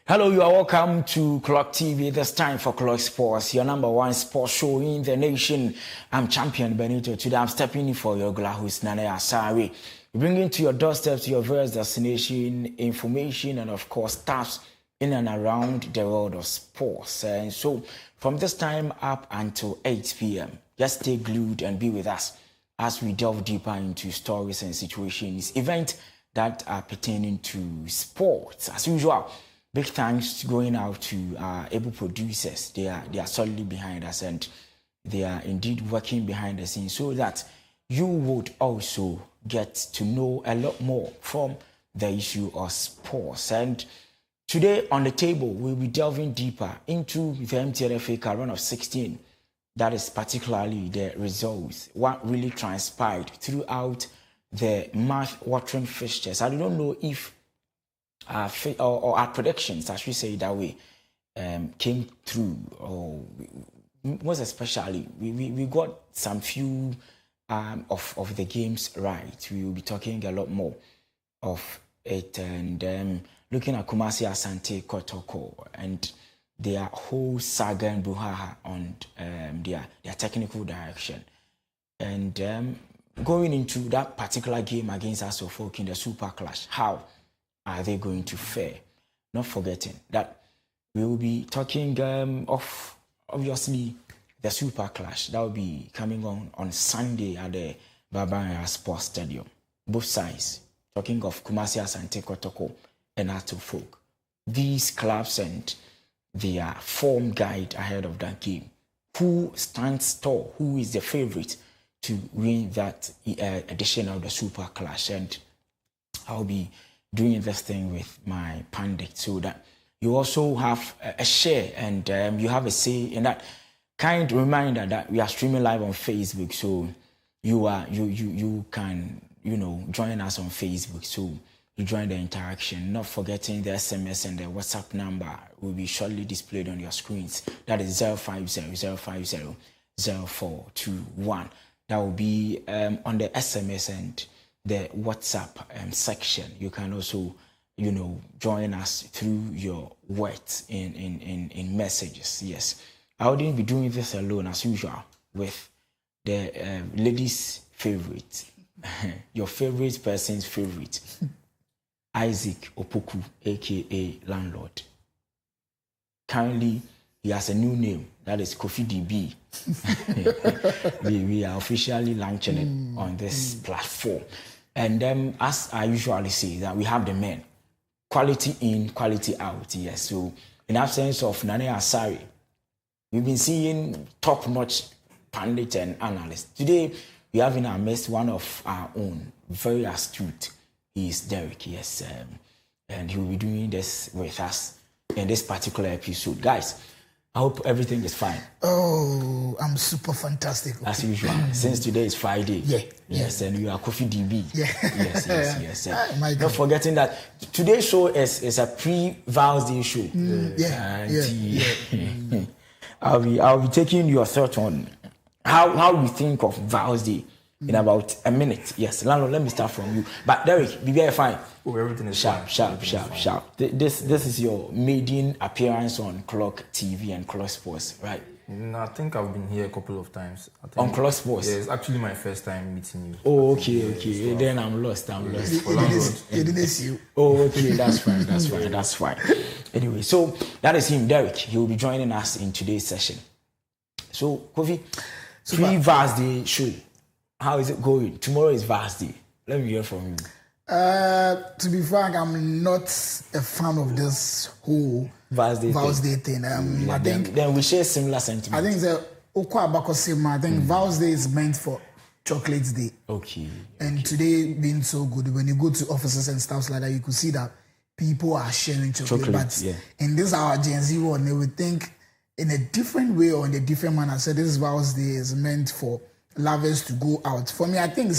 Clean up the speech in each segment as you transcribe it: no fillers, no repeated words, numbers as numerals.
Hello, you are welcome to Clog TV. This time for Clog Sports, your number one sports show in the nation. I'm Champion Benito. Today I'm stepping in for your regular host, Nana Asari. Bringing to your doorstep to your various destination information and of course stats in and around the world of sports. And so from this time up until 8 p.m., just stay glued and be with us as we delve deeper into stories and situations, events that are pertaining to sports. As usual, big thanks going out to our able producers. They are solidly behind us and they are indeed working behind the scenes so that you would also get to know a lot more from the issue of sports. And today on the table, we'll be delving deeper into the MTNFA Cup run of 16. That is particularly the results, what really transpired throughout the mouth-watering fixtures. I don't know if our predictions, I should say it that way, came through, or most especially, we got some few of the games right. We will be talking a lot more of it, and looking at Kumasi Asante Kotoko and their whole saga and brouhaha on their technical direction, and going into that particular game against Asofok in the Super Clash. How are they going to fare? Not forgetting that we will be talking of obviously the Super Clash that will be coming on Sunday at the Barbara Sports Stadium. Both sides, talking of Kumasi Asante Kotoko and Asofok. These clubs and their form guide ahead of that game. Who stands tall? Who is the favorite to win that edition of the Super Clash? And I'll be doing this thing with my pundit so that you also have a share and you have a say in that. Kind reminder that we are streaming live on Facebook, so you can join us on Facebook, so you join the interaction. Not forgetting the SMS and the WhatsApp number will be shortly displayed on your screens. That is 050-050-0421. That will be on the SMS and the WhatsApp section. You can also, join us through your words in messages. Yes, I wouldn't be doing this alone as usual with the ladies' favorite, your favorite person's favorite, Isaac Opoku, aka Landlord. Currently, he has a new name, that is Kofi DB. we are officially launching it on this platform. And as I usually say, that we have the men. Quality in, quality out, yes. So in absence of Nane Asari, we've been seeing top-notch pundits and analysts. Today, we have in our midst one of our own, very astute. He is Derek, yes. And he will be doing this with us in this particular episode. Guys, I hope everything is fine. Oh, I'm super fantastic. Okay. As usual, since today is Friday. Yeah. Yes, and you are Kofi DB. Yeah. Yes. Not forgetting that today's show is a pre-Vows Day show. I'll be taking your thought on how we think of Vows Day in about a minute. Yes, Landlord, let me start from you. But Derek, be very fine. Oh, everything is sharp. This is your maiden appearance on Clog TV and Clog Sports, right? No, I think I've been here a couple of times. On Clog Sports? Yeah, it's actually my first time meeting you. Oh, okay. Then I'm lost. You didn't see you. Oh, okay, that's fine. Anyway, so that is him, Derek. He will be joining us in today's session. So, Kofi, pre-Vows Day show. How is it going? Tomorrow is Vows Day. Let me hear from you. To be frank, I'm not a fan of this whole Vows Day thing. I think then we share similar sentiments. I think Vows Day is meant for Chocolate Day. Okay. And today being so good, when you go to offices and stuff like that, you could see that people are sharing chocolate. But in this our Gen Z world, they would think in a different way or in a different manner. So this Vows Day is meant for lovers to go out. For me, I think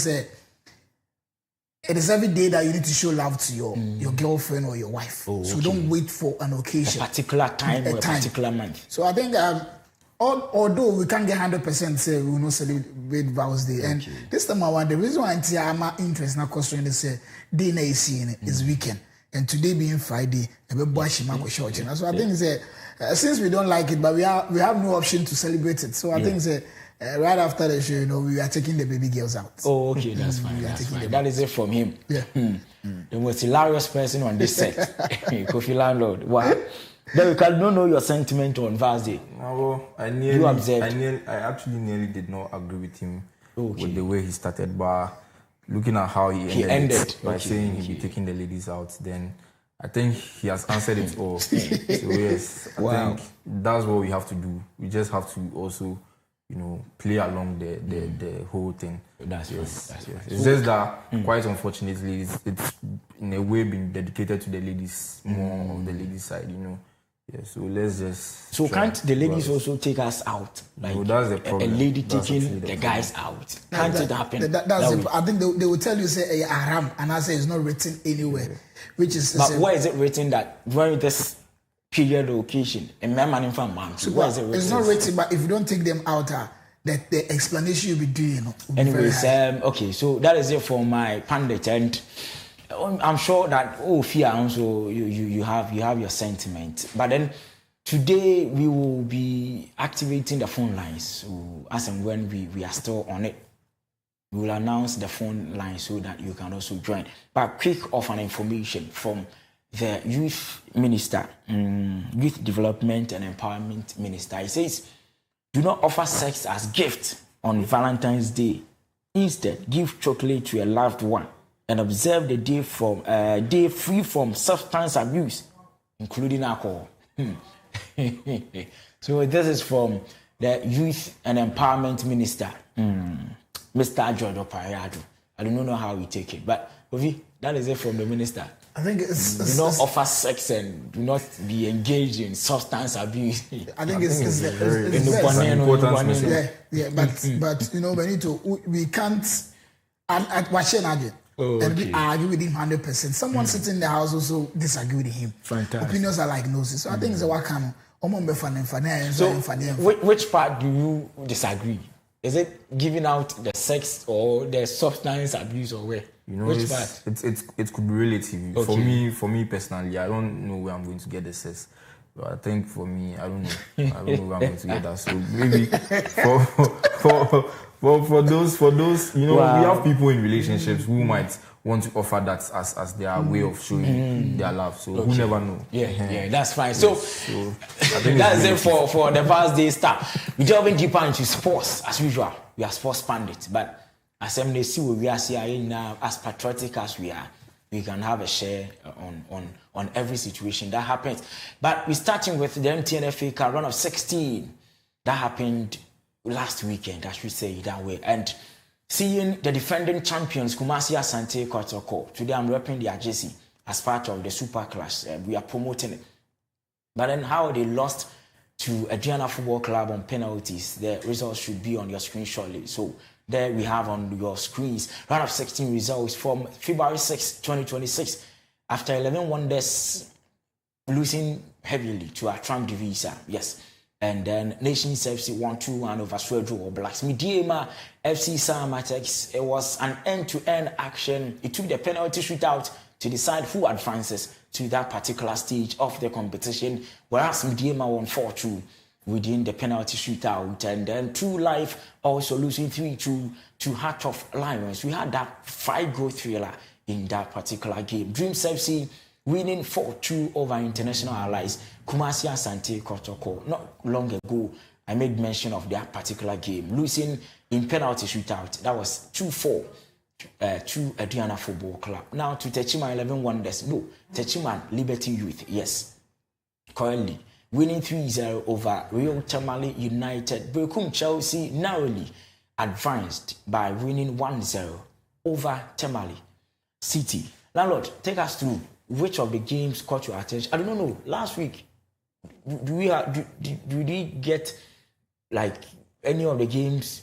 it is every day that you need to show love to your girlfriend or your wife. Oh, okay. So don't wait for an occasion. A particular time or a particular month. So I think although we can't get 100% say we will not celebrate Vows Day. Okay. And this time around, the reason why I'm interested in the question is day na is weekend. and today being Friday, so I think since we don't like it, but we have no option to celebrate it. So I think right after the show, we are taking the baby girls out. Oh, okay, that's fine. That's fine. That is it from him. Yeah. The most hilarious person on this set, Kofi Landlord. Wow. Then we can don't know your sentiment on Thursday. Well, I actually nearly did not agree with him with the way he started, but looking at how he ended by saying he'll be taking the ladies out, then I think he has answered it all. So yes, I think that's what we have to do. We just have to also, play along the whole thing. That's right. It's just that, quite unfortunately, it's in a way been dedicated to the ladies, more of the ladies side, Yeah, so let's just. So can't the ladies also take us out? Like no, that's the problem. A lady taking the guys out. Can't it happen? I think they will tell you say haram, and I say it's not written anywhere, which is. But where is it written that during this period or occasion, a man and man? So where is it written? It's not written, but if you don't take them out, that the explanation you'll be doing. Anyways, okay, so that is it for my pundit, and I'm sure that fear also you have your sentiment. But then today we will be activating the phone lines. So as and when we are still on it, we will announce the phone line so that you can also join. But quick of an information from the youth minister, youth development and empowerment minister. He says, do not offer sex as gift on Valentine's Day. Instead, give chocolate to a loved one and observe the day free from substance abuse, including alcohol. So this is from the Youth and Empowerment Minister, Mr. George Opariado. I don't know how we take it, but Ovi, that is it from the minister. I think it's do not offer sex and do not be engaged in substance abuse. I think it's very important message. Yeah, but we can't at Washenage. And we argue with him 100%. Someone sitting in the house also disagree with him. Fantastic. Opinions are like noses. So I think it's a wakano. So which part do you disagree? Is it giving out the sex or the substance abuse or where? Which part? It could be relative. Okay. For me personally, I don't know where I'm going to get the sex. But I think for me, I don't know where I'm going to get that. So maybe for those, we have people in relationships who might want to offer that as their way of showing their love. So who never know. Yeah, that's fine. So I think that's it for the Thursday start. We delving deeper into sports as usual. We are sports pundits, but as they see what we are seeing now, as patriotic as we are, we can have a share on every situation that happens. But we're starting with the MTNFA Cup run of 16 that happened last weekend, I should say it that way. And seeing the defending champions, Kumasi Asante Kotoko. Today I'm repping their jersey as part of the Super Clash. We are promoting it. But then how they lost to Adriana Football Club on penalties, the results should be on your screen shortly. So there we have on your screens round of 16 results from February 6, 2026. After 11 wonders losing heavily to our Trump Divisa, yes. And then Nations FC 1-2-1 over Swedro or Blacks. Midiema FC Samatex, it was an end-to-end action. It took the penalty shootout to decide who advances to that particular stage of the competition, whereas Midiema won 4-2 within the penalty shootout, and then True Life also losing 3-2 to Heart of Lions. We had that 5-goal thriller in that particular game. Dreams FC winning 4-2 over International Allies. Kumasi Asante Kotoko. Not long ago, I made mention of that particular game, losing in penalty shootout. That was 2-4 to Adriana Football Club. Now to Techima 11 Wonders. No, Techima Liberty Youth. Yes, currently winning 3-0 over Real Tamale United. Bekum Chelsea narrowly advanced by winning 1-0 over Tamale City. Landlord, take us through which of the games caught your attention. I don't know. Last week, do we get like any of the games?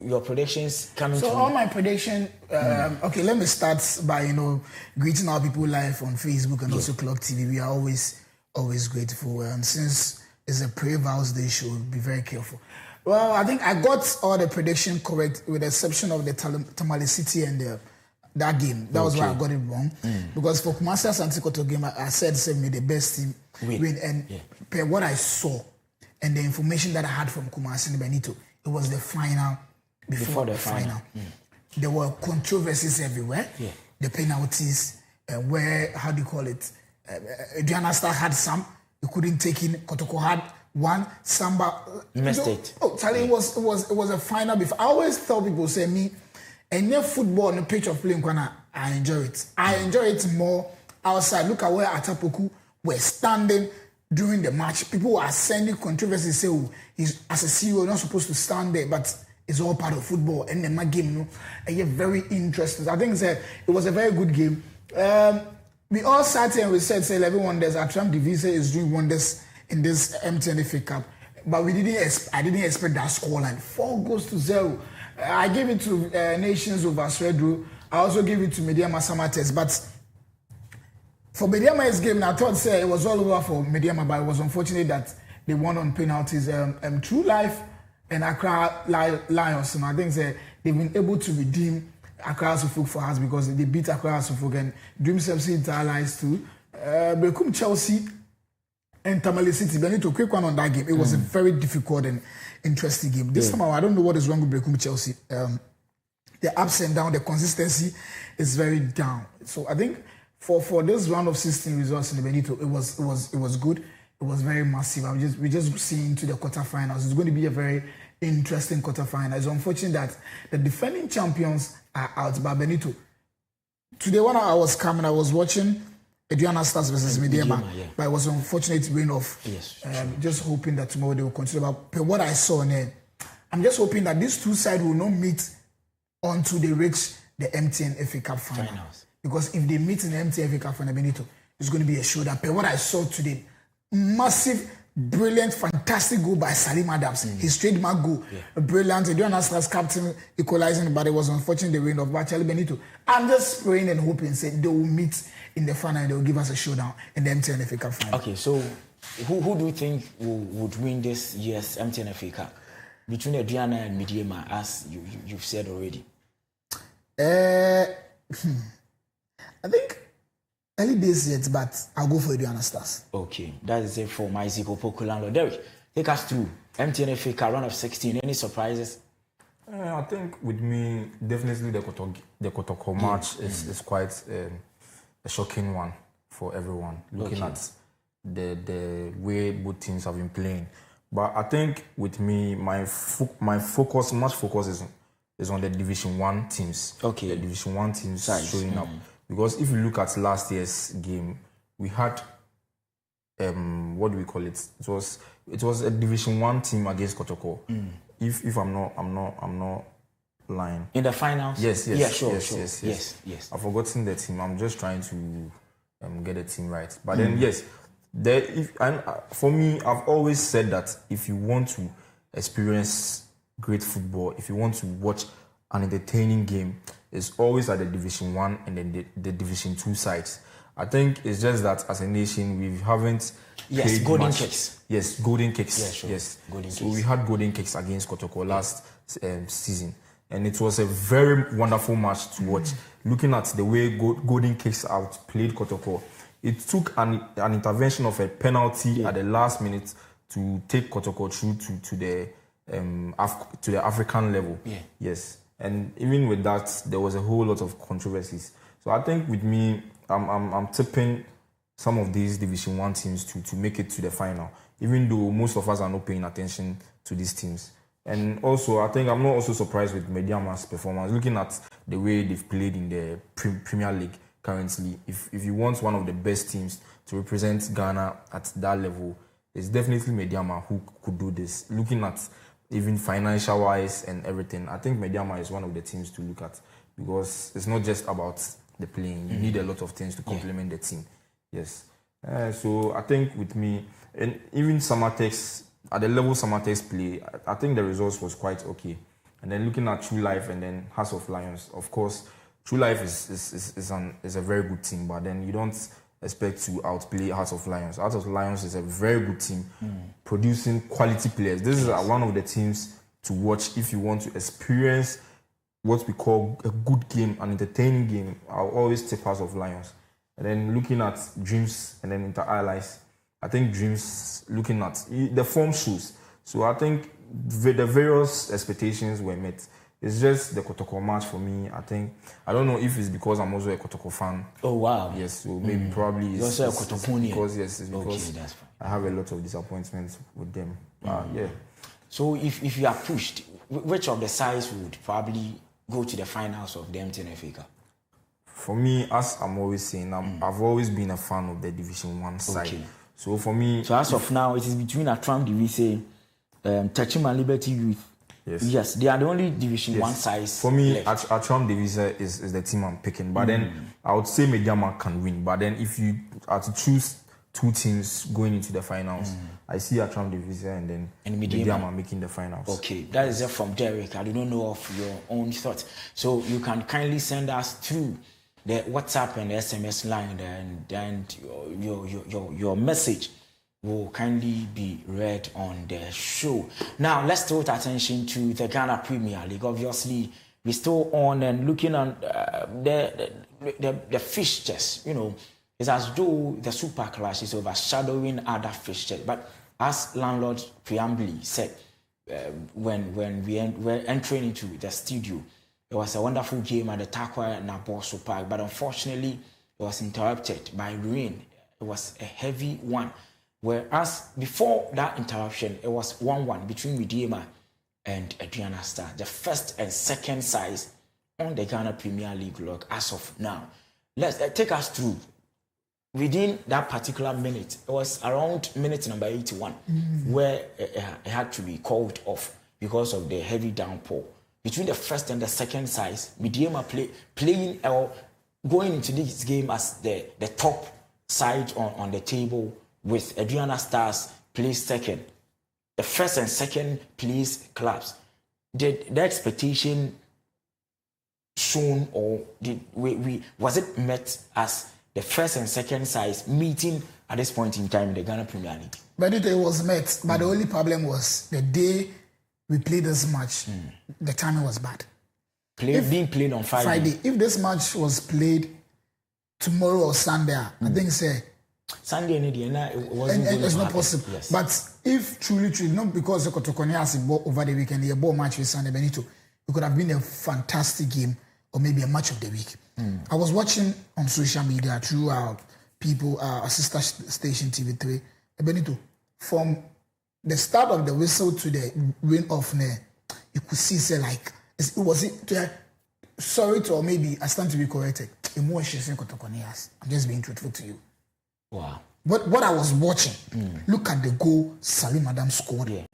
Your predictions coming. So all my prediction. Okay, let me start by greeting our people live on Facebook and also Clog TV. We are always grateful, and since it's a pre-vows day show, be very careful. Well, I think I got all the prediction correct with the exception of the Tamale City and the that game. That was where I got it wrong. Because for Kumasi Asante Kotoko game, I said send me the best team win. And per what I saw and the information that I had from Kumasi Benito, it was the final before the final. There were controversies everywhere. The penalties, where, how do you call it? Diana Star had some, you couldn't take in. Kotoko had one. Samba missed it. Oh, Charlie, it was a final before. I always tell people, say me, and your football on the pitch of playing, I enjoy it. I enjoy it more outside. Look at where Atapoku were standing during the match. People are sending controversies, say, oh, he's as a CEO not supposed to stand there, but it's all part of football. And then my game, you know, and you're very interesting. I think it was a very good game. We all sat here and we said, say, 11 wonders. Atram Divisa is doing wonders in this MTN FA Cup, but I didn't expect that scoreline. 4-0. I gave it to Nations over Swedru. I also gave it to Mediama Samates, but for Mediama's game, I thought say it was all over for Mediama, but it was unfortunate that they won on penalties. True Life and Accra Lions, and I think they've been able to redeem Accra Suffolk for us because they beat Accra Suffolk and Dreams FC Interallies too. Bekum Chelsea and Tamale City. Benito, quick one on that game. It was a very difficult and interesting game. This time, I don't know what is wrong with Bekum Chelsea. The ups and downs, the consistency is very down. So I think for this round of 16 results in the Benito, it was good. It was very massive. We're just seeing to the quarterfinals. It's going to be a very interesting quarterfinal. It's unfortunate that the defending champions are out. But Benito, today when I was coming, I was watching Aduana Stars versus Mediama, but it was an unfortunate win off. Just hoping that tomorrow they will continue. But what I saw there, I'm just hoping that these two sides will not meet until they reach the MTN FA Cup finals. Because if they meet in the MTN FA Cup final, Benito, it's going to be a showdown. But what I saw today, massive, brilliant, fantastic goal by Salim Adams. His trademark goal, brilliant. Aduana Stars captain equalizing, but it was unfortunate the win of Bachali Benito. I'm just praying and hoping that they will meet in the final and they will give us a showdown in the MTN FA Cup final. Okay, so who do you think would win this year's MTN FA Cup? Between Aduana and Mediama, as you've said already. I think early days yet, but I'll go for Aduana Stars. Okay, that is it for my Zico Pokulano. Derek, take us through MTN FA Cup round of 16. Any surprises? I think with me, definitely the Kotoko match is quite a shocking one for everyone. Looking at the way both teams have been playing. But I think with me, my focus is on the Division 1 teams. Okay. The Division 1 teams showing up. Because if you look at last year's game, we had what do we call it? It was a Division 1 team against Kotoko. If I'm not lying. In the finals? Yes. Yes. I've forgotten the team. I'm just trying to get the team right. But then yes, for me, I've always said that if you want to experience great football, if you want to watch an entertaining game, it's always at the Division 1 and then the Division 2 sides. I think it's just that as a nation, we haven't played golden much. kicks. Yes, golden kicks. Yeah, sure. Yes. Golden so kicks. we had golden kicks against Kotoko last season. And it was a very wonderful match to watch. Looking at the way golden kicks outplayed Kotoko, it took an intervention of a penalty at the last minute to take Kotoko through to the African level. Yes. And even with that, there was a whole lot of controversies. So I think with me, I'm tipping some of these Division 1 teams to make it to the final, even though most of us are not paying attention to these teams. And also, I think I'm not also surprised with Mediama's performance. Looking at the way they've played in the Premier League currently, if you want one of the best teams to represent Ghana at that level, it's definitely Mediama who could do this. Looking at even financial-wise and everything, I think Mediama is one of the teams to look at because it's not just about the playing. You need a lot of things to complement the team. Yes. So I think with me, and even Samatex, at the level Samatex play, I think the results was quite okay. And then looking at True Life and then House of Lions, of course, True Life is a very good team, but then you don't expect to outplay House of Lions. House of Lions is a very good team, producing quality players. This is one of the teams to watch if you want to experience what we call a good game, an entertaining game, I'll always tip House of Lions. And then looking at Dreams and then Inter Allies, I think Dreams, looking at the form shoes. So I think the various expectations were met. It's just the Kotoko match for me. I don't know if it's because I'm also a Kotoko fan. Oh wow! Yes, so maybe probably you're also a Kotokonian. Because it's because that's fine. I have a lot of disappointments with them. Yeah. So if you are pushed, which of the sides would probably go to the finals of the MTN FA Cup? For me, as I'm always saying, I've always been a fan of the Division 1 side. Okay. So for me... So as of now, it is between Atram Division, Techima Liberty Youth. Yes, they are the only Division 1 sides. For me, Atram Division is the team I'm picking. But then I would say Mediama can win. But then if you are to choose two teams going into the finals, I see Atram Division and Mediama making the finals. Okay, that is it from Derek. I do not know of your own thoughts. So you can kindly send us through the WhatsApp and the SMS line, and your message will kindly be read on the show. Now let's tilt attention to the Ghana Premier League. Obviously, we're still on and looking on the fixtures. You know, it's as though the Super Clash is overshadowing other fixtures. But as landlord preambly said, when we were entering into the studio, it was a wonderful game at the Takwa Naboso Park, but unfortunately, it was interrupted by rain. It was a heavy one. Whereas before that interruption, it was 1-1 between Midiema and Adriana Star, the first and second sides on the Ghana Premier League log as of now. Let's take us through. Within that particular minute, it was around minute number 81, where it had to be called off because of the heavy downpour. Between the first and the second sides, Midiema playing or going into this game as the top side on the table, with Adriana Stars placed second. The first and second place clubs. Did the expectation shown, or was it met as the first and second sides meeting at this point in time in the Ghana Premier League? But it was met, but the only problem was the day we played this match, the timing was bad. Being played on Friday. If this match was played tomorrow or Sunday, I think Sunday it wasn't. It's not possible. Yes. But if truly, not because the Kotokoni has a ball over the weekend, the ball match with Sunday Benito, it could have been a fantastic game or maybe a match of the week. I was watching on social media through our sister station TV3, Benito, from the start of the whistle to the rain off there, you could see or maybe I stand to be corrected. Emotions in Kotokonias. I'm just being truthful to you. Wow. What I was watching, look at the goal Salim Adam scored. Yeah.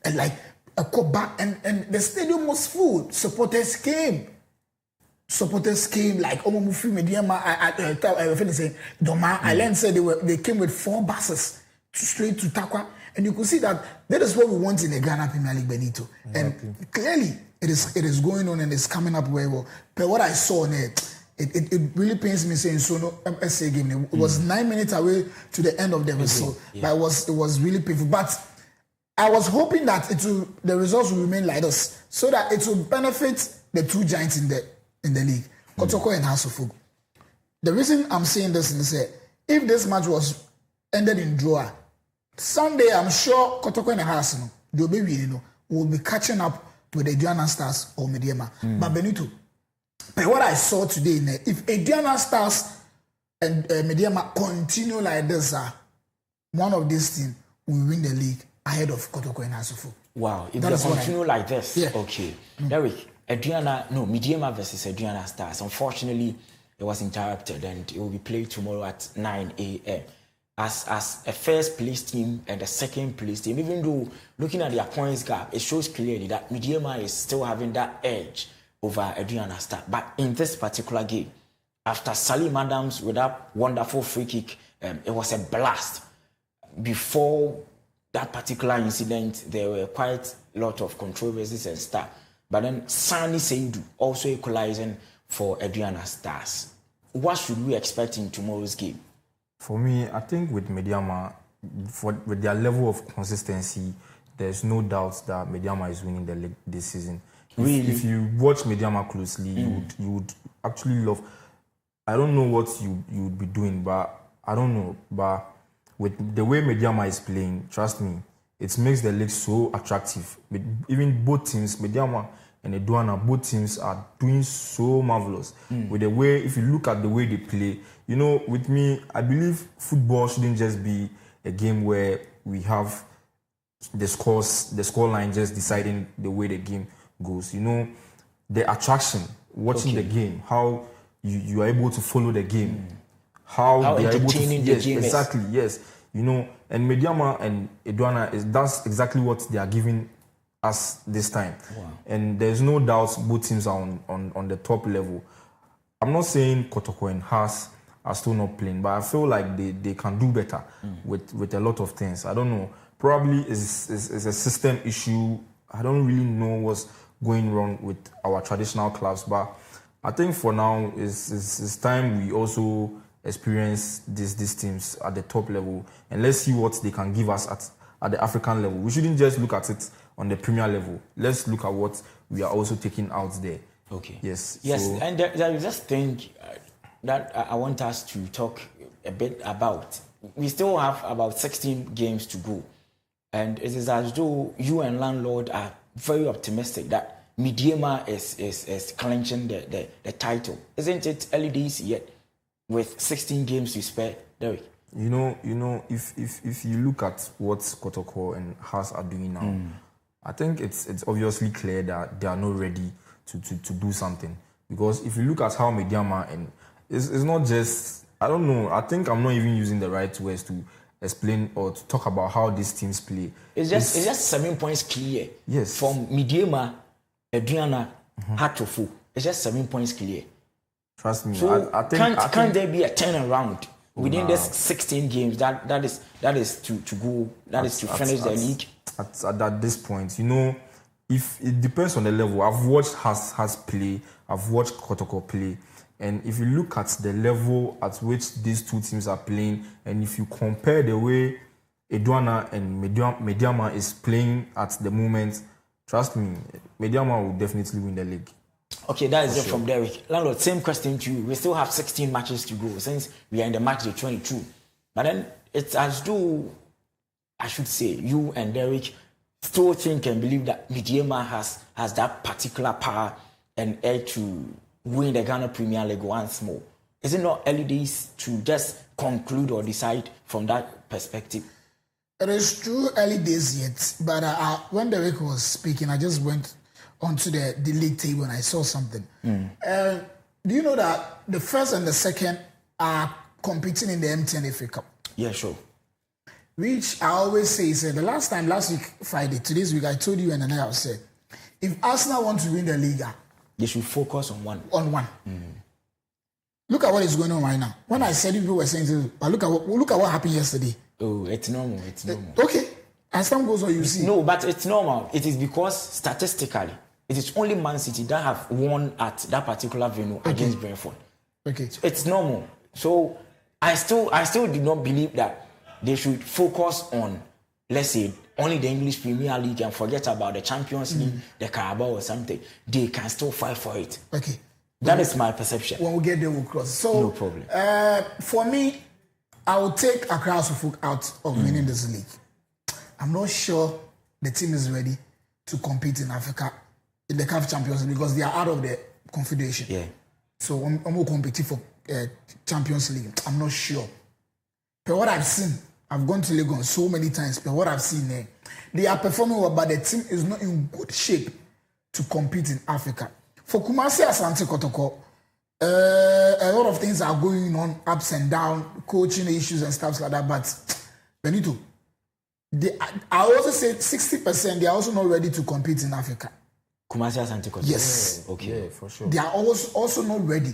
And like a call back and the stadium was full. Supporters came like Omomufi Mediama. I learned said they came with 4 buses straight to Takwa. And you could see that is what we want in the Ghana Premier League, Benito. And clearly it is going on and it's coming up very well. But what I saw there, it really pains me saying so no SA game. It was 9 minutes away to the end of the whistle. But it was really painful. But I was hoping that the results will remain like this, so that it will benefit the two giants in the league, Kotoko and House of Folk. The reason I'm saying this is that if this match was ended in draw, Sunday I'm sure Kotoko and House will be catching up with the Adriana Stars or Mediema. But Benito, but what I saw today, if Adriana Stars and Mediema continue like this, one of these teams will win the league ahead of Kotoko and House of Folk. Wow, if they continue like this, okay. Derek, Mediema versus Adriana Stars. Unfortunately, it was interrupted and it will be played tomorrow at 9 a.m. As a first place team and a second place team, even though looking at their points gap, it shows clearly that Mediema is still having that edge over Adriana Star. But in this particular game, after Salim Adams with that wonderful free kick, it was a blast. Before that particular incident, there were quite a lot of controversies and stuff. But then Sani Seidu also equalizing for Adriana Stars. What should we expect in tomorrow's game? For me, I think with Mediama, with their level of consistency, there's no doubt that Mediama is winning the league this season. Really? If you watch Mediama closely, you would actually love. I don't know what you would be doing, but I don't know. But with the way Mediama is playing, trust me, it makes the league so attractive. Even both teams, Mediama and Aduana, both teams are doing so marvelous with the way. If you look at the way they play, you know, with me, I believe football shouldn't just be a game where we have the scoreline just deciding the way the game goes. You know, the attraction, watching the game, how you are able to follow the game, how they are able to. Yes, exactly. Yes, you know, and Mediama and Aduana that's exactly what they are giving us this time. Wow. And there's no doubt both teams are on the top level. I'm not saying Kotoko and Haas are still not playing, but I feel like they can do better with a lot of things. I don't know. Probably it's a system issue. I don't really know what's going wrong with our traditional clubs, but I think for now it's time we also experience these teams at the top level, and let's see what they can give us at the African level. We shouldn't just look at it on the Premier level. Let's look at what we are also taking out there. Okay. Yes. So, and there is this thing that I want us to talk a bit about. We still have about 16 games to go. And it is as though you and Landlord are very optimistic that Mediama is clinching the title. Isn't it early days yet with 16 games to spare, Derek? You know, if you look at what Kotoko and Haas are doing now, I think it's obviously clear that they are not ready to do something. Because if you look at how Mediama and it's not just, I don't know, I think I'm not even using the right words to explain or to talk about how these teams play. It's just 7 points clear. Yes. From Mediama, Adriana, Hatofo. It's just 7 points clear. Trust me. So I think can't there be a turnaround within this 16 games that is to go, that is to finish the league? At this point, you know, if it depends on the level. I've watched Haas play, I've watched Kotoko play, and if you look at the level at which these two teams are playing, and if you compare the way Aduana and Mediama is playing at the moment, trust me, Mediama will definitely win the league. Okay, that is it from Derek. Landlord, same question to you. We still have 16 matches to go since we are in the match day 22. But then it's as though, I should say, you and Derek still think and believe that Mediama has that particular power and edge to win the Ghana Premier League once more. Is it not early days to just conclude or decide from that perspective? It is true, early days yet. But when Derek was speaking, I just went onto the league table and I saw something. Do you know that the first and the second are competing in the MTN FA Cup? Yeah, sure. Which I always say is last week, Friday, today's week, I told you and I said, if Arsenal want to win the league, they should focus on one. Look at what is going on right now. When I said people were saying, but look at what happened yesterday. Oh, it's normal. Okay. As time goes on, you see. No, but it's normal. It is because statistically, it is only Man City that have won at that particular venue against Brentford. Okay. So it's normal. So I still do not believe that they should focus on, let's say, only the English Premier League and forget about the Champions League, the Carabao or something. They can still fight for it. Okay. That is my perception. When we get there, we'll cross. So, no problem. For me, I will take Accra Suffolk out of winning this league. I'm not sure the team is ready to compete in Africa in the CAF Champions League because they are out of the Confederation. Yeah. So I'm going to compete for Champions League. I'm not sure. But what I've seen, I've gone to Lagos so many times, but what I've seen there, they are performing well, but the team is not in good shape to compete in Africa. For Kumasi Asante Kotoko, a lot of things are going on, ups and downs, coaching issues and stuff like that. But Benito, I also say 60% they are also not ready to compete in Africa. Kumasi Asante Kotoko. Yes. Okay. Yeah, for sure. They are also not ready.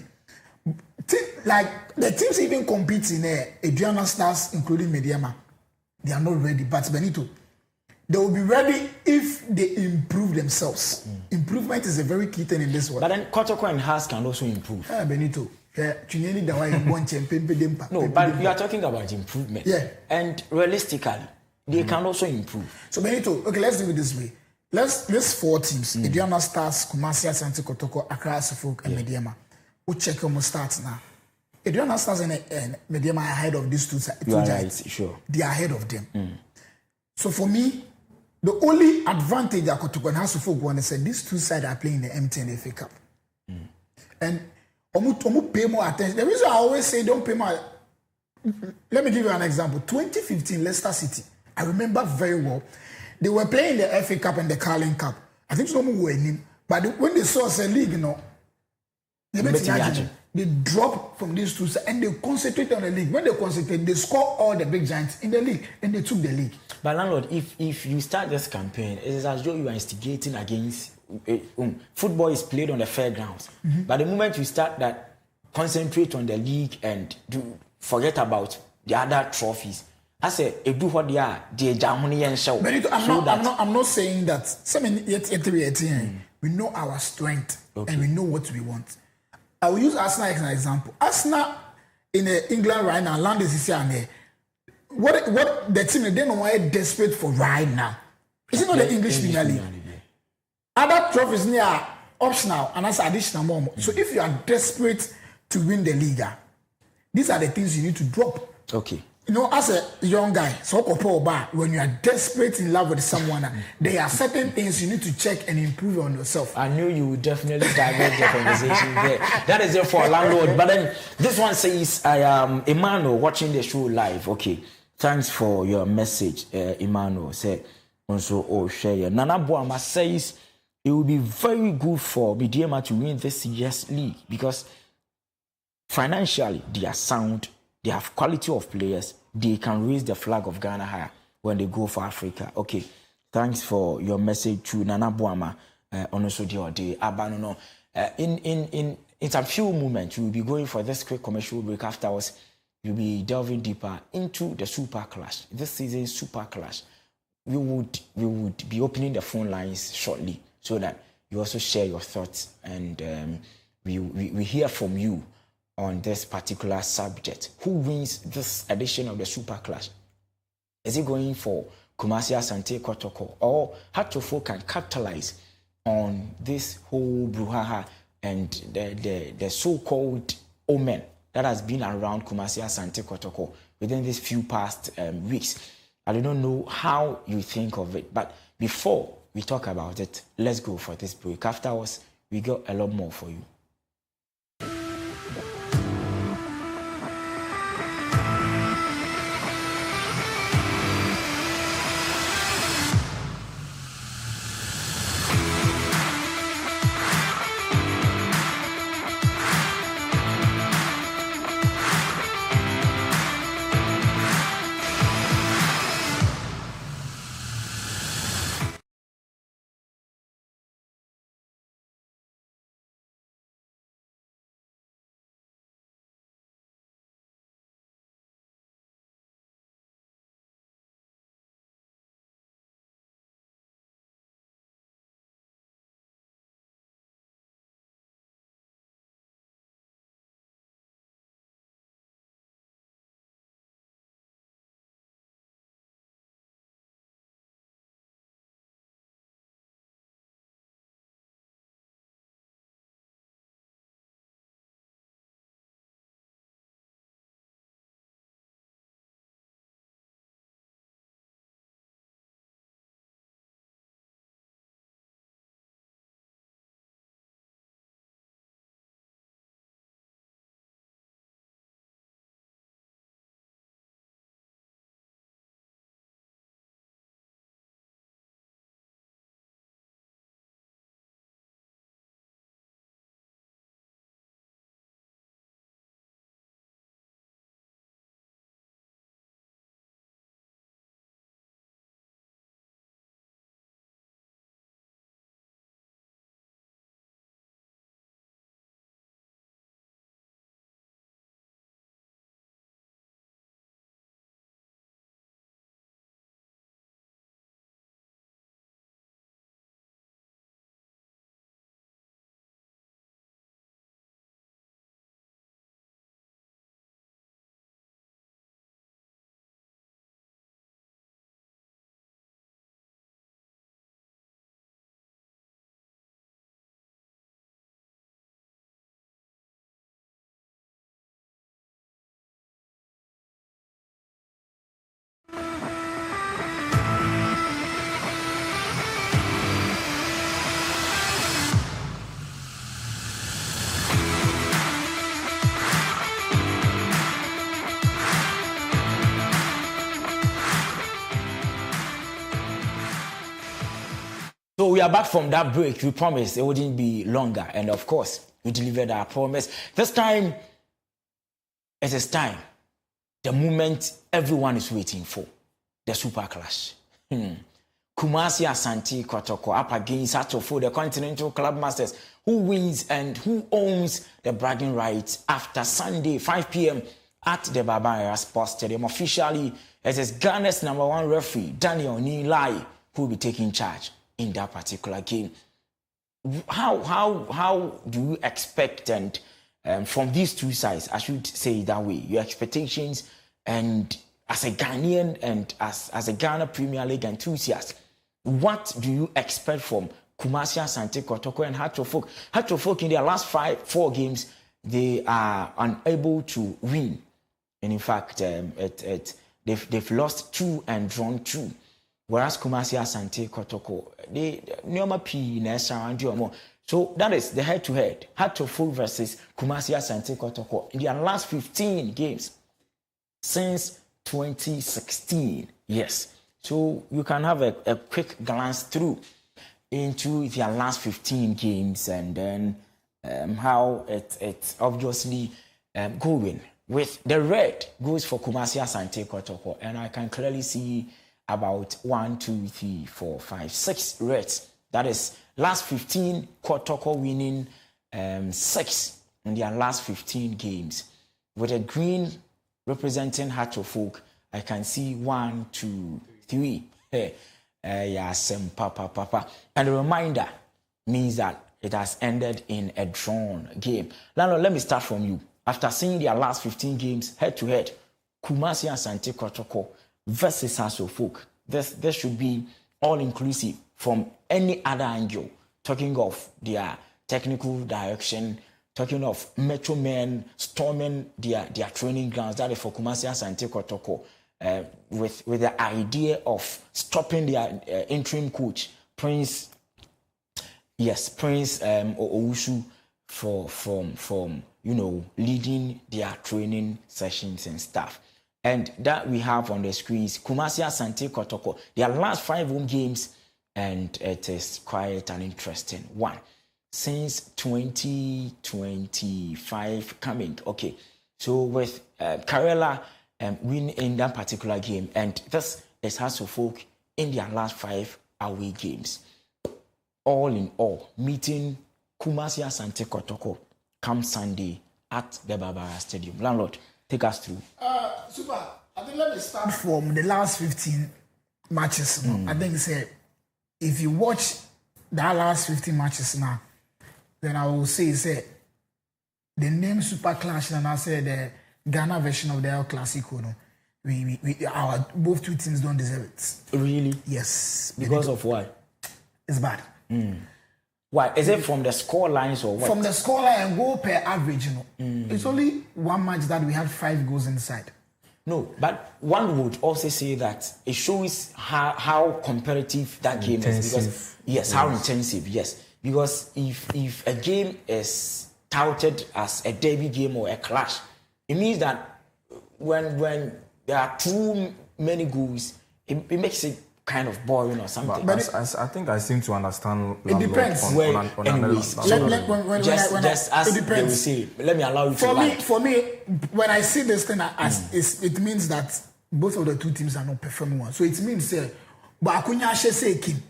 Like the teams even compete in Adriana Stars, including Mediama, they are not ready. But Benito, they will be ready if they improve themselves. Improvement is a very key thing in this world. But then Kotoko and Haas can also improve. Benito. No, but you are talking about improvement. Yeah. And realistically, they can also improve. So Benito, okay, let's do it this way. let's 4 teams. Aduana Stars, Kumasi Asante Kotoko, Accra Suffolk, and Mediema. We check your starts now. Aduana Stars and Mediema are ahead of these two giants. Right, sure. They are ahead of them. So for me, the only advantage that Kotoko and Suffolk want to say these two sides are playing the MTN FA Cup. And Omu pay more attention. The reason I always say don't pay more. Let me give you an example. 2015 Leicester City. I remember very well. They were playing the FA Cup and the Carling Cup. I think some were in, but when they saw the league, they dropped from these two and they concentrated on the league. When they concentrated, they scored all the big giants in the league and they took the league. But landlord, if you start this campaign, it is as though you are instigating against football is played on the fairgrounds. But the moment you start that, concentrate on the league and forget about the other trophies. I say, if do what they are, I'm not saying that. We know our strength and we know what we want. I will use Arsenal as an example. Arsenal in England right now, London is here. What the team they don't know why desperate for right now. Is it not the English Premier League? Other trophies near optional and that's additional more. So if you are desperate to win the league, these are the things you need to drop. Okay. You know, as a young guy, when you are desperate in love with someone, there are certain things you need to check and improve on yourself. I knew you would definitely divert the conversation there. That is it for a landlord. But then this one says, I am Emmanuel watching the show live. Okay. Thanks for your message, Emmanuel. Say, also, share. Nana Boama says it will be very good for Mediema to win this year's league because financially they are sound. They have quality of players. They can raise the flag of Ghana higher when they go for Africa. Okay, thanks for your message to Nana Boama. Also, the Abanono. In some few moments, we will be going for this quick commercial break. Afterwards, we'll be delving deeper into the Super Clash. This season's Super Clash. We would be opening the phone lines shortly so that you also share your thoughts and we hear from you on this particular subject. Who wins this edition of the Super Clash? Is it going for Kumasi Asante Kotoko or Hatofo can capitalize on this whole brouhaha and the so-called omen that has been around Kumasi Asante Kotoko within these few past weeks? I don't know how you think of it, but before we talk about it, let's go for this break. Afterwards, we got a lot more for you. we are back from that break. We promised it wouldn't be longer. And of course, we delivered our promise. This time, it is time. The moment everyone is waiting for. The Super Clash. Kumasi Asante Kotoko up against Atofo, the Continental Club Masters. Who wins and who owns the bragging rights after Sunday, 5 p.m. at the Barbara Sports Stadium? Officially, it is Ghana's #1 referee, Daniel Nilai, who will be taking charge in that particular game. How do you expect, and from these two sides, I should say it that way, your expectations, and as a Ghanaian and as a Ghana Premier League enthusiast, what do you expect from Kumasi Asante Kotoko and Hearts of Oak? Hearts of Oak in their last 4 games, they are unable to win. And in fact, they've lost 2 and drawn 2. Whereas Kumasi Asante Kotoko, they Nyoma P Nessa. So that is the head-to-head. Hearts of Oak versus Kumasi Asante Kotoko in their last 15 games since 2016. Yes. So you can have a quick glance through into their last 15 games, and then how it's obviously going. With the red goes for Kumasi Asante Kotoko, and I can clearly see about 1, 2, 3, 4, 5, 6 reds. That is last 15, Kotoko winning 6 in their last 15 games. With a green representing Hearts of Oak, I can see 1, 2, 3. Yes, papa. And a reminder means that it has ended in a drawn game. Lalo, let me start from you. After seeing their last 15 games head-to-head, Kumasi Asante Kotoko versus Hearts of Oak, this should be all-inclusive from any other angle. Talking of their technical direction, talking of Metro Men storming their training grounds, that is for Kumasi Asante Kotoko. With the idea of stopping their interim coach, Prince Owusu, from leading their training sessions and stuff. And that we have on the screens, Kumasi Asante Kotoko, their last 5 home games, and it is quite an interesting one. Since 2025 coming, okay. So with Karela win in that particular game, and this is Hearts of Oak in their last 5 away games. All in all, meeting Kumasi Asante Kotoko come Sunday at the Barbara Stadium. Landlord, take us through. Super. I think let me start from the last 15 matches. I think if you watch that last 15 matches now, then I will say the name Super Clash, and I say the Ghana version of the El Clasico, our both two teams don't deserve it. Really? Yes. Because of what? It's bad. Why? Is it from the score lines or what? From the score line and goal per average, It's only one match that we had 5 goals inside. No, but one would also say that it shows how competitive that game is. Because, how intensive, yes. Because if a game is touted as a derby game or a clash, it means that when there are too many goals, it makes it kind of boring or something. But I think I seem to understand. It depends. Anyways, it depends. Let me allow you to. For me, when I see this thing, it means that both of the two teams are not performing well. So it means but Akunya say Kim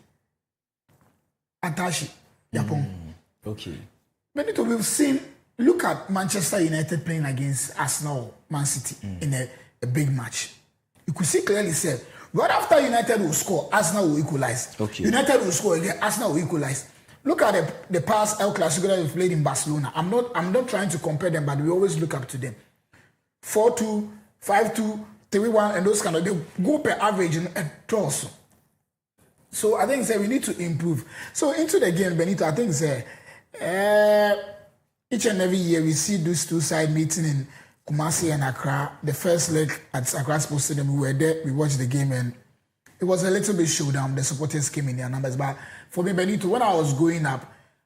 Atashi Japon. Okay. Benito, we've seen. Look at Manchester United playing against Arsenal, Man City in a big match. You could see clearly said, right after United will score, Arsenal will equalize. Okay. United will score again, Arsenal will equalize. Look at the past El Clasico that we played in Barcelona. I'm not trying to compare them, but we always look up to them. 4-2, 5-2, 3-1, and those kind of, they go per average and draws. So I think we need to improve. So into the game, Benito, I think each and every year we see those two sides meeting in Kumasi and Accra. The first leg at Accra Sports Stadium, we were there, we watched the game, and it was a little bit showdown. The supporters came in their numbers. But for me, Benito, when I was growing up,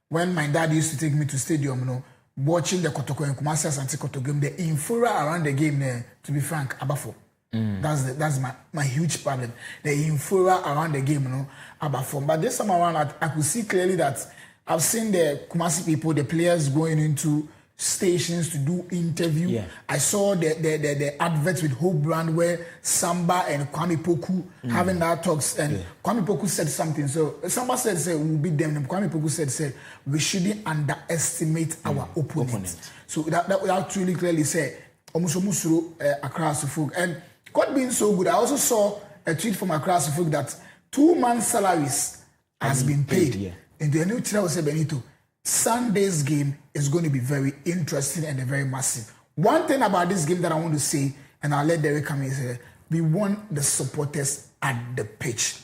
when my dad used to take me to stadium, watching the Kotoko and Kumasi Asante Kotoko game, the infura around the game there, to be frank, abafo. That's my huge problem. The euphoria around the game, about form. But this time around, I could see clearly that I've seen the Kumasi people, the players going into stations to do interview. Yeah. I saw the adverts with Hope Brand where Samba and Kwame Poku having that talks, and Kwame Poku said something. So Samba said we'll beat them, and Kwame Poku said we shouldn't underestimate our opponent. So that truly clearly said across the folk. And God being so good, I also saw a tweet from across the folk that 2 months' salaries has been paid. And the new teacher said, Benito, Sunday's game is going to be very interesting and very massive. One thing about this game that I want to say, and I'll let Derek come in, is we want the supporters at the pitch.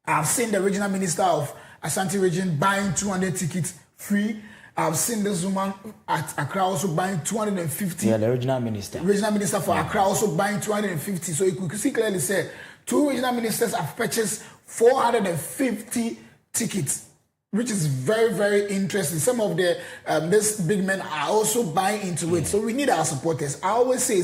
I've seen the regional minister of Ashanti region buying 200 tickets free. I've seen this woman at Accra also buying 250. Yeah, the regional minister. Regional minister for Accra also buying 250. So you could see clearly say 2 regional ministers have purchased 450 tickets, which is very, very interesting. Some of the these big men are also buying into it. So we need our supporters. I always say,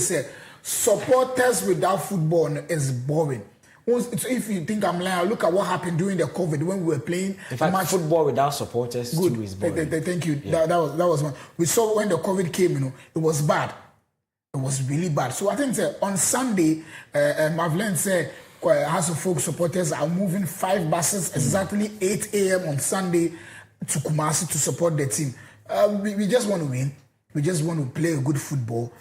supporters without football is boring. If you think I'm lying, look at what happened during the COVID when we were playing. In fact, football without supporters too is boring. Thank you. Yeah. That was one. We saw when the COVID came, it was bad. It was really bad. So I think on Sunday, Mavlen said House of Folk supporters are moving 5 buses exactly 8 a.m. on Sunday to Kumasi to support the team. We just want to win. We just want to play a good football.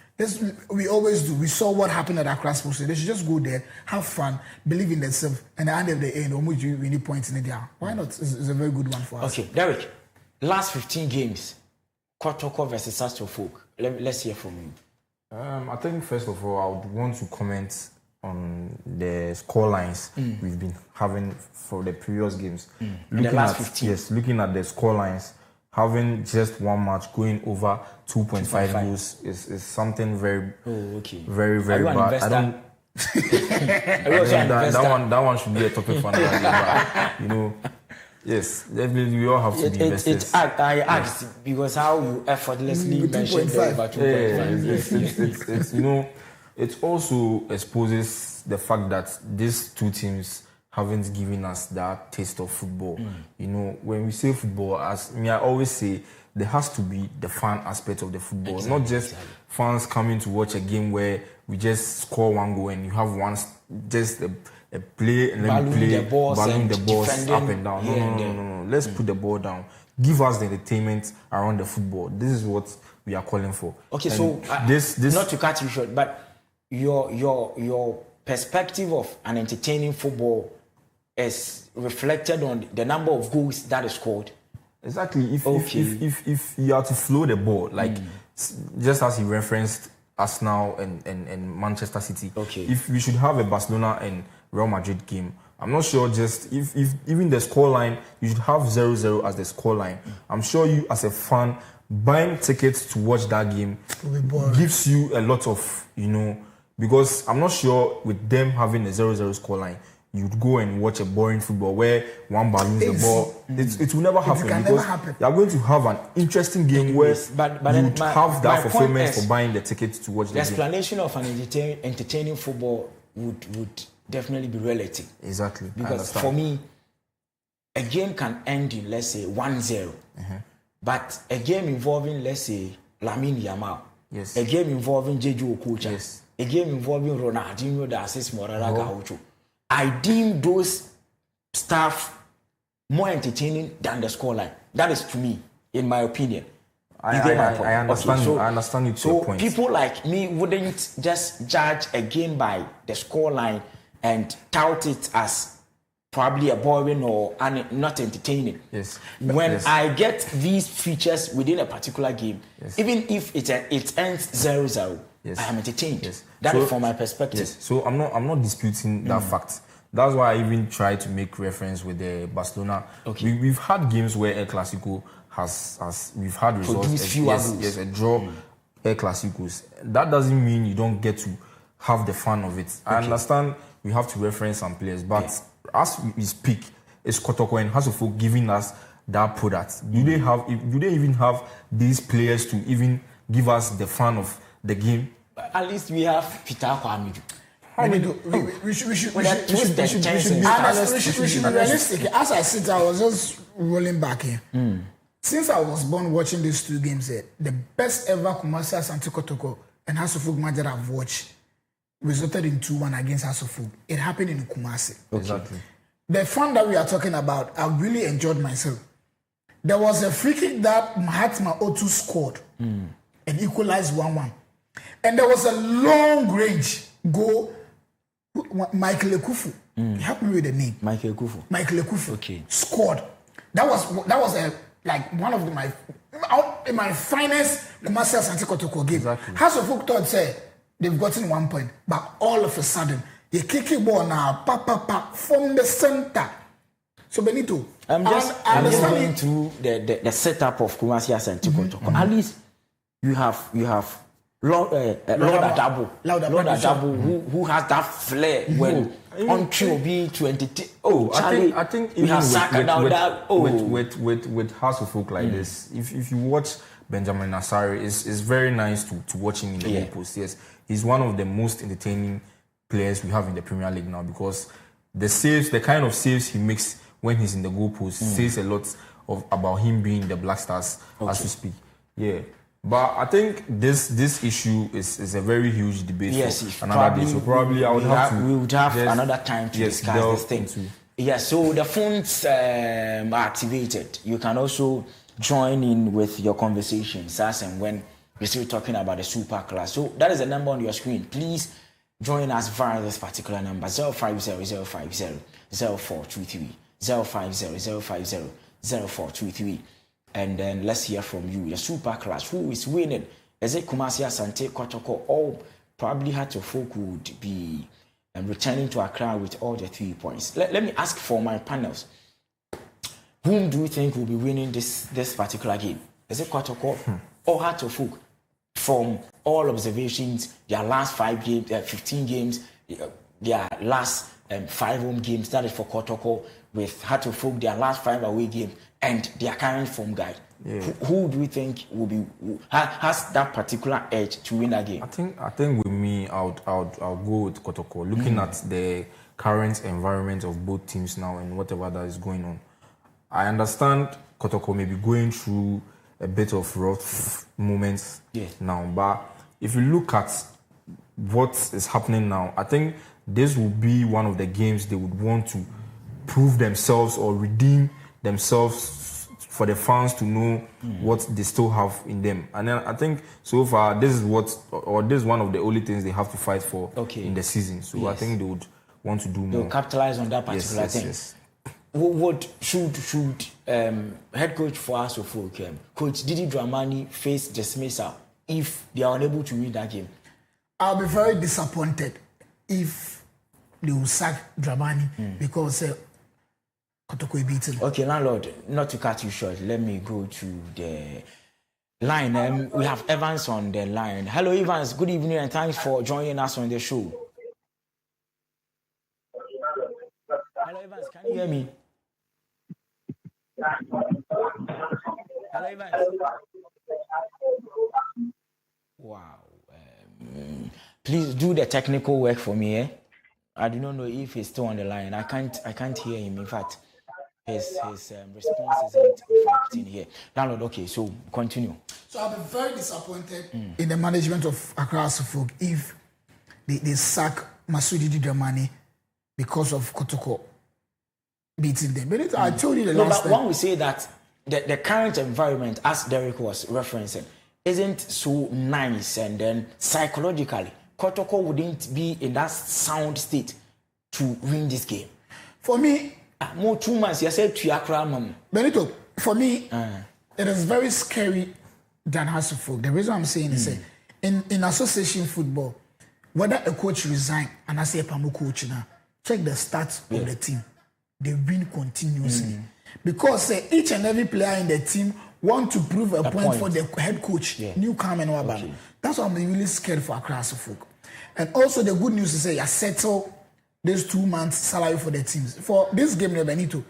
We always do. We saw what happened at Accra Sports. They should just go there, have fun, believe in themselves, and at the end of the day, we need points in it there. Why not? It's a very good one for us. Okay, Derek, last 15 games, Kotoko versus House of Folk. Let's hear from you. I think, first of all, I would want to comment on the score lines we've been having for the previous games. The last 15. Yes, looking at the score lines, having just one match going over 2.5 goals is something very, very, very bad. I don't. that one should be a topic for another day. Yes, definitely we all have to be invested. I asked because how you effortlessly mentioned about 2.5. It also exposes the fact that these two teams haven't given us that taste of football. When we say football, as me, I always say there has to be the fun aspect of the football, not just fans coming to watch a game where we just score one goal and you have just a play and then play balling the balls up and down. No. Let's put the ball down. Give us the entertainment around the football. This is what we are calling for. Okay, and so this not to cut you short, but your perspective of an entertaining football is reflected on the number of goals that is scored. Exactly. If you are to flow the ball, like just as he referenced Arsenal and Manchester City, if we should have a Barcelona and Real Madrid game, I'm not sure just if even the scoreline, you should have 0-0 as the scoreline. I'm sure you as a fan buying tickets to watch that game gives you a lot of, because I'm not sure with them having a 0-0 scoreline, you'd go and watch a boring football where one balloons the ball. It will never happen because you're going to have an interesting game where you'd have that fulfillment for buying the tickets to watch the game. The explanation of an entertaining football would definitely be relative. Exactly. Because for me, a game can end in, let's say, 1-0. But a game involving, let's say, Lamine Yamal, a game involving Jeju Okocha, a game involving Ronaldinho da Assis Morara Gaucho, I deem those stuff more entertaining than the scoreline. That is to me, in my opinion. I understand you to your point. So people like me wouldn't just judge a game by the scoreline and tout it as probably a boring or not entertaining. Yes. When I get these features within a particular game, even if it ends 0-0, I am entertained. That is from my perspective. Yes. So I'm not disputing that fact. That's why I even try to make reference with the Barcelona. We've had games where El Clasico has we've had results. A draw El Clasicos. That doesn't mean you don't get to have the fun of it. I understand we have to reference some players, but as we speak, it's Kotoko and House of Folk giving us that product. Do they even have these players to even give us the fun of the game? At least we have Peter Kwame. We should be realistic. As I sit, I was just rolling back here. Since I was born watching these two games, the best ever Kumasi Asante Kotoko and House of Folk match that I've watched resulted in 2-1 against House of Folk. It happened in Kumasi. Exactly. The fun that we are talking about, I really enjoyed myself. There was a free kick that Mahatma Otu scored and equalized 1-1. And there was a long range goal. Michael Ekufu. Help me with the name. Michael Ekufu. Michael Ekufu scored. That was one of my finest Kumasi Asante Kotoko game. Exactly. House of Folk thought they've gotten 1 point, but all of a sudden they kick a ball now, from the center. So Benito, I'm just going through the setup of Kumasi Asante Kotoko. At least you have Lord Adabo, who has that flair when on QB 20. I think even with House of Folk like this, if you watch Benjamin Asare, it's very nice to watch him in the goal post. Yes, he's one of the most entertaining players we have in the Premier League now, because the kind of saves he makes when he's in the goal post says a lot about him being the Black Stars as we speak. Yeah. But I think this issue is a very huge debate for another day. So probably we would have another time to discuss this thing. Yes, so the phones are activated. You can also join in with your conversations as and when we're still talking about the super class. So that is the number on your screen. Please join us via this particular number 050-050-0423 050-050-0423. And then let's hear from you. The super class, who is winning? Is it Kumasi Asante Kotoko, or probably Hearts of Folk would be returning to Accra with all the 3 points? Let me ask for my panels. Whom do you think will be winning this particular game? Is it Kotoko or Hearts of Folk? From all observations, their last 5 games, 15 games, their last 5 home games, that is for Kotoko, with Hearts of Folk, their last 5 away games, and their current form guide. Yeah. Who do we think has that particular edge to win that game? I think with me, I'll go with Kotoko. Looking at the current environment of both teams now and whatever that is going on, I understand Kotoko may be going through a bit of rough moments now, but if you look at what is happening now, I think this will be one of the games they would want to prove themselves or redeem themselves for the fans to know what they still have in them. And then I think so far this is one of the only things they have to fight for in the season. So I think they would want to do more. They'll capitalize on that particular thing. Yes. What should head coach for us of Folk, Coach Didi Dramani, face dismissal if they are unable to win that game? I'll be very disappointed if they will sack Dramani because Kotoko beaten. Okay, landlord, not to cut you short, let me go to the line. We have Evans on the line. Hello, Evans. Good evening and thanks for joining us on the show. Hello, Evans. Can you hear me? Hello, Evans. Wow. Please do the technical work for me. I do not know if he's still on the line. I can't hear him. In fact, his response isn't reflecting here. Landlord, okay, so continue. So I'll be very disappointed in the management of Accra Folk if they sack Masudi Dramani because of Kotoko beating them. But I told you the last time. But when we say that the current environment, as Derek was referencing, isn't so nice, and then psychologically, Kotoko wouldn't be in that sound state to win this game. For me, more 2 months, you said to Accra, Benito, for me, it is very scary than House of Folk. The reason I'm saying is in association football, whether a coach resign and I say a Pamu coach now, check the stats of the team. They win continuously. Because each and every player in the team want to prove a point for the head coach, Newcomb and Wabana. That's why I'm really scared for Accra Folk. And also the good news is you settle this 2 months salary for the teams. For this game, Benito,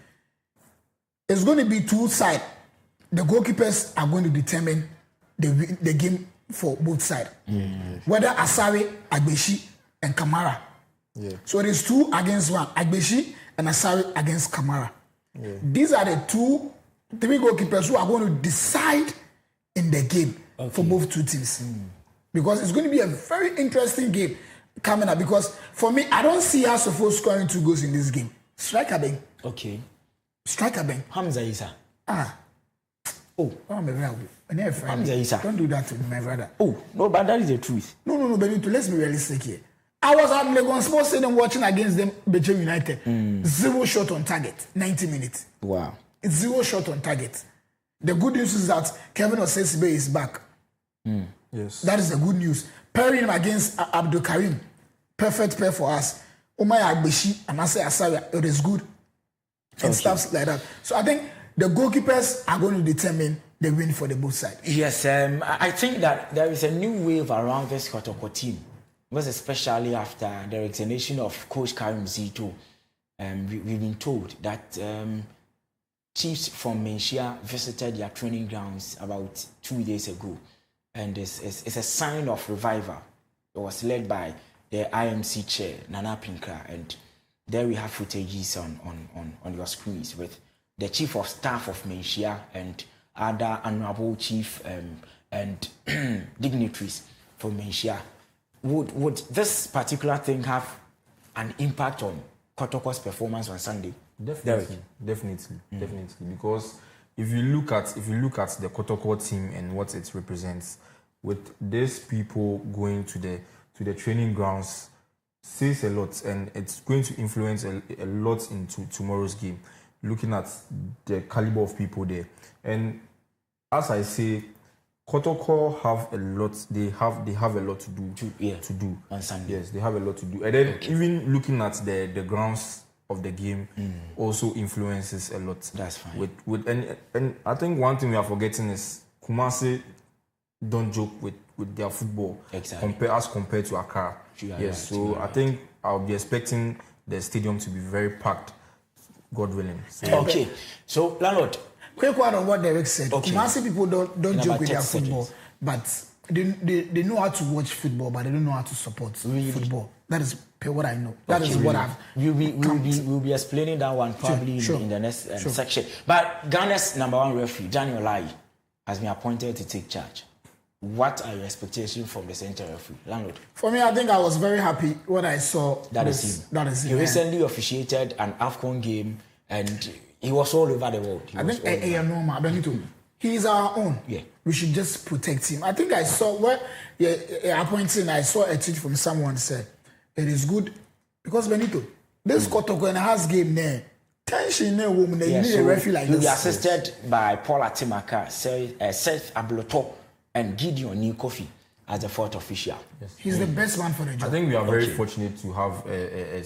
it's going to be 2 sides. The goalkeepers are going to determine the game for both sides. Whether Asare, Agbeshi, and Kamara Yeah. So it is 2 against 1. Agbeshi and Asari against Kamara. Yeah. These are the 3 goalkeepers who are going to decide in the game for both two teams. Because it's going to be a very interesting game coming up. Because for me, I don't see us supposed scoring 2 goals in this game. Striker bang. Okay. Striker bang. Hamza Isa. Oh, my brother. Hamza Isa. Don't do that to me, my brother. Oh, no, but that is the truth. No, Benito, let's be realistic here. I was at Legon Sports Stadium watching against them, Beijing United. 0 shot on target, 90 minutes. Wow. It's 0 shot on target. The good news is that Kevin Osesibe is back. Yes. That is the good news. Pairing him against Abdul Karim. Perfect pair for us. Umay Agbeshi and Ase Asari, it is good. And stuff like that. So I think the goalkeepers are going to determine the win for the both sides. Yes, I think that there is a new wave around this Kotoko team. Because especially after the resignation of Coach Karim Zito, we've been told that chiefs from Menchia visited their training grounds about 2 days ago. And it's a sign of revival. It was led by the IMC chair, Nana Pinka, and there we have footages on your screens with the chief of staff of Menchia and other honorable chief and dignitaries from Menchia. Would this particular thing have an impact on Kotoko's performance on Sunday? Definitely. Because if you look at the Kotoko team and what it represents, with these people going to the training grounds, says a lot, and it's going to influence a lot into tomorrow's game. Looking at the caliber of people there, and as I say, Kotoko have a lot. They have a lot to do on Sunday. Yes, they have a lot to do. And then even looking at the grounds of the game also influences a lot. That's fine. And I think one thing we are forgetting is Kumasi don't joke with their football. Exactly. Compared to Accra. Yes. So I think I'll be expecting the stadium to be very packed, God willing. Okay. So landlord. Quick word on what Derek said. Kumasi people don't joke with their football, but they know how to watch football, but they don't know how to support football. That is what I know. That is what I've. We'll be explaining that one probably in the next section. But Ghana's #1 referee, Daniel Lai, has been appointed to take charge. What are your expectations from the center referee, landlord? For me, I think I was very happy when I saw that is him. He recently officiated an AFCON game and he was all over the world. He's our own. Yeah. We should just protect him. I think I saw where appointing. I saw a tweet from someone said it is good because Benito, this Kotoko and has game there. Tension there, woman. They need a referee like this. He'll be assisted by Paul Atimaka, Seth Abloto, and Gideon Nikofi as the fourth official. Yes. He's the best man for the job. I think we are very fortunate to have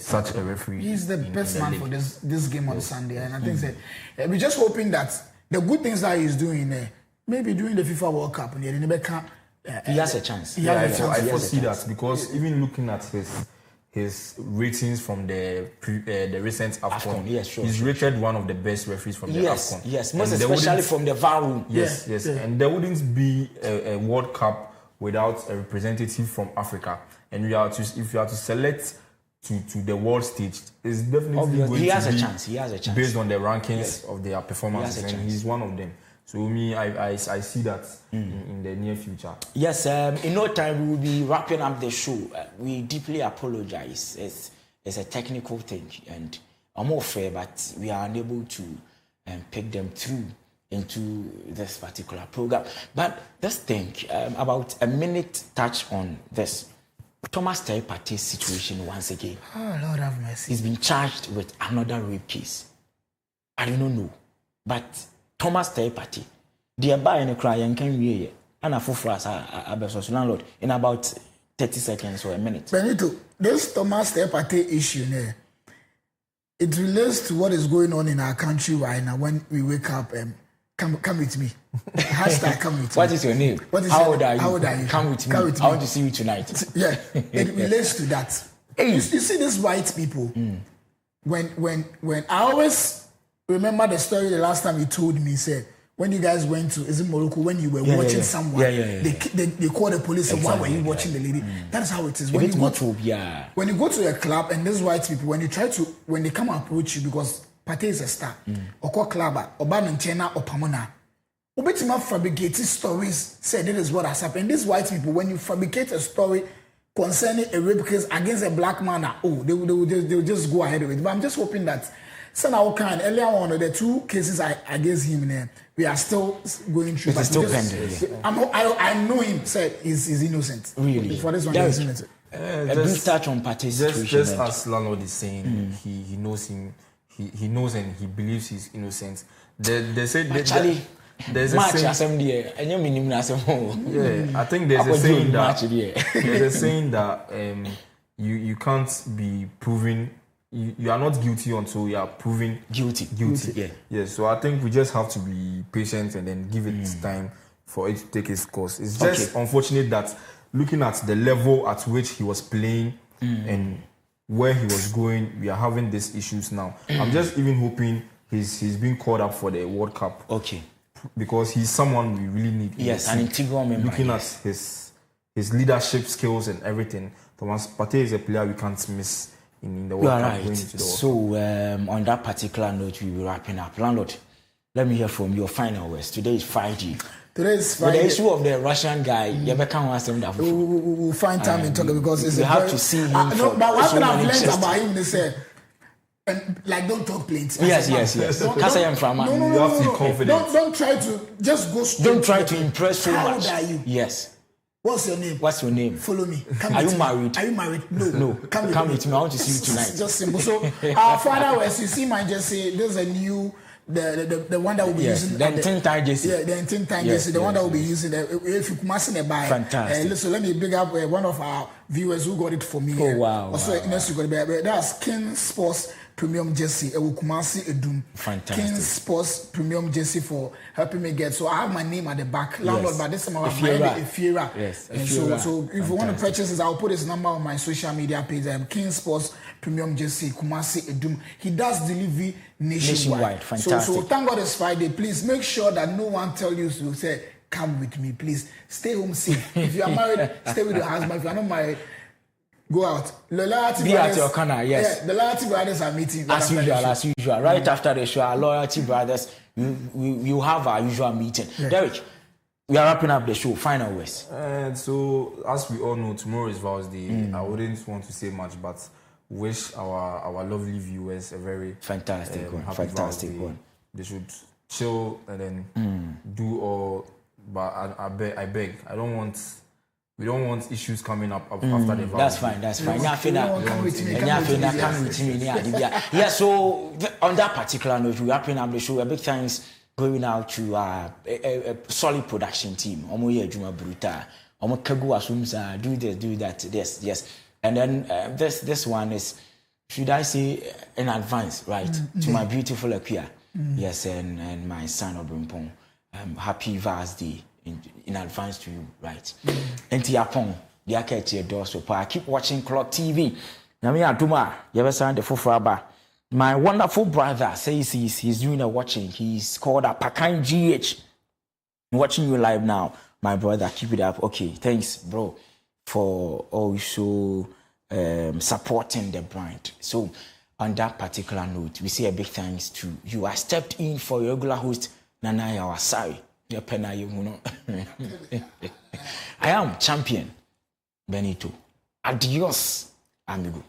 such a referee. He's the best man for this game on Sunday, and I think that we're just hoping that the good things that he's doing, maybe during the FIFA World Cup, he has a chance. I foresee that because even looking at his ratings from the recent AFCON, he's rated one of the best referees from the AFCON. Yes, most especially from the VAR room. Yes. And there wouldn't be a World Cup without a representative from Africa. And if you are to select to the world stage, it's definitely going to be a chance. He has a chance based on the rankings of their performances, and he's one of them. So I see that in the near future. Yes, in no time we will be wrapping up the show. We deeply apologize. It's a technical thing, and I'm more fair, but we are unable to pick them through into this particular program. But let's think about a minute touch on this. Thomas Teipati's situation once again. Oh, Lord have mercy. He's been charged with another rape case. I do not know. But Thomas Teipati, the buy in a cry and can we and a full flash landlord in about 30 seconds or a minute. Benito, this Thomas Teipati issue there, it relates to what is going on in our country right now when we wake up and come with me. Hashtag come with me. What is your name? How old are you? Come with me. I want to see you tonight. Yeah, it relates to that. You see these white people, when I always remember the story the last time he told me, he said, when you guys went to, is it Morocco, when you were watching someone, they call the police and why were you watching the lady? That is how it is. When you go to a club and these white people, when they come and approach you, because Pate is a star, or call clubber, or Bananchena, or Pamona, Obetima fabricated stories, say this is what has happened. These white people, when you fabricate a story concerning a rape case against a black man, they will just go ahead with it. But I'm just hoping that earlier on, the 2 cases against him, we are still going through. It's still pending. I know him said he's innocent. Really? For this one, he's innocent. A brief touch on Pate's situation. Just as landlord is saying, he knows him. He knows and he believes he's innocent. They say actually. There's a saying. Yeah, I think there's a saying that you can't be proven. You are not guilty until you are proven guilty. Yeah. So I think we just have to be patient and then give it time for it to take its course. It's just unfortunate that looking at the level at which he was playing and where he was going, we are having these issues now. I'm just even hoping he's being called up for the World Cup. Okay. Because he's someone we really need. Yes, an integral member. Looking at his leadership skills and everything, Thomas Partey is a player we can't miss in the World Cup. Right. So on that particular note, we will be wrapping up. Landlord, let me hear from your final words. Today is Friday. Today is Friday. With the issue of the Russian guy, we'll find time and talk because it's we have to see him. No, but one thing I've learned about him, they say. And like, don't talk plenty. Yes. No, you have to be confident. Don't try to just go straight. Don't try to impress so much. How old are you? Yes. What's your name? Follow me. Are you married? No. Come with me. I want to see you tonight. Just simple. So our father was, you see, my Jesse. There's a new the one that will be using the Tintin Jesse. Yeah, the Tintin Jesse. The one that will be using if you must buy. Fantastic. So let me bring up one of our viewers who got it for me. Oh wow. Also, that's King Sports Premium Jersey, Kumasi Edum. Fantastic. King Sports Premium Jersey for helping me get. So I have my name at the back. Landlord, but this time I have my Efiera. Yes. And so if you want to purchase this, I'll put his number on my social media page. King Sports Premium Jersey, Kumasi Edum. He does delivery nationwide. Fantastic. So thank God it's Friday. Please make sure that no one tell you to say, come with me, please. Stay home safe. If you are married, stay with your husband. If you are not married, go out. Be at your corner, yes. Yeah, the Loyalty Brothers are meeting. As usual. Right after the show, our Loyalty Brothers, we have our usual meeting. Yeah. Derek, we are wrapping up the show. Final words. So, as we all know, tomorrow is Vows Day. I wouldn't want to say much, but wish our lovely viewers a very fantastic one. They should chill and then do all. But I beg. We don't want issues coming up after the vows. That's fine. Yeah, so on that particular note, we're wrapping up the show. A big thanks going out to a solid production team. Do this, do that, yes. And then this one is, should I say, in advance, right? To my beautiful Akia. Yes, and my son Obrimpong. Happy Vows Day. In advance to you, right? And Tiapong, the Akachi door so I keep watching Clog TV. Namia Duma, you ever signed the Fufraba. My wonderful brother says he's doing a watching. He's called a Pakine GH. Watching you live now, my brother. Keep it up. Okay, thanks, bro, for also supporting the brand. So, on that particular note, we say a big thanks to you. I stepped in for your regular host, Nanaya Wasari. I am champion Benito. Adios, amigo.